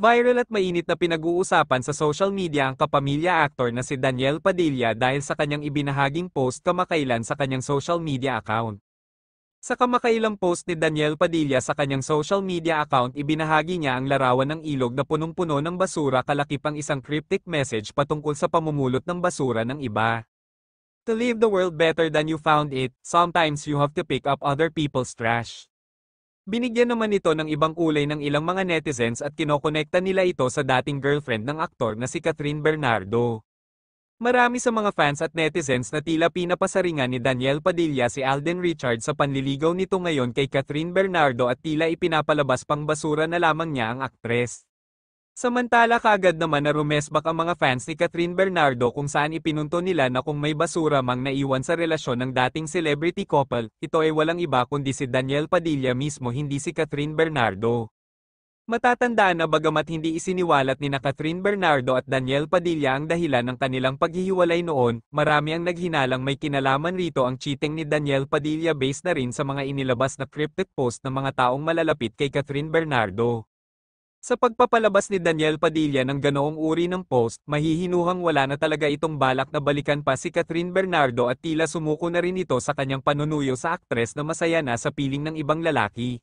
Viral at mainit na pinag-uusapan sa social media ang kapamilya actor na si Daniel Padilla dahil sa kanyang ibinahaging post kamakailan sa kanyang social media account. Sa kamakailang post ni Daniel Padilla sa kanyang social media account, ibinahagi niya ang larawan ng ilog na punong-puno ng basura kalakip ang isang cryptic message patungkol sa pamumulot ng basura ng iba. To leave the world better than you found it, sometimes you have to pick up other people's trash. Binigyan naman ito ng ibang kulay ng ilang mga netizens at kinokonekta nila ito sa dating girlfriend ng aktor na si Catherine Bernardo. Marami sa mga fans at netizens na tila pinapasaringan ni Daniel Padilla si Alden Richards sa panliligaw nito ngayon kay Catherine Bernardo at tila ipinapalabas pang basura na lamang niya ang aktres. Samantala kaagad naman na rumesbak ang mga fans ni Catherine Bernardo kung saan ipinunto nila na kung may basura mang naiwan sa relasyon ng dating celebrity couple, ito ay walang iba kundi si Daniel Padilla mismo, hindi si Catherine Bernardo. Matatandaan na bagamat hindi isiniwalat ni na Catherine Bernardo at Daniel Padilla ang dahilan ng kanilang paghihiwalay noon, marami ang naghinalang may kinalaman rito ang cheating ni Daniel Padilla based na rin sa mga inilabas na cryptic post ng mga taong malalapit kay Catherine Bernardo. Sa pagpapalabas ni Daniel Padilla ng ganoong uri ng post, mahihinuhang wala na talaga itong balak na balikan pa si Catherine Bernardo at tila sumuko na rin ito sa kanyang panunuyo sa aktres na masaya na sa piling ng ibang lalaki.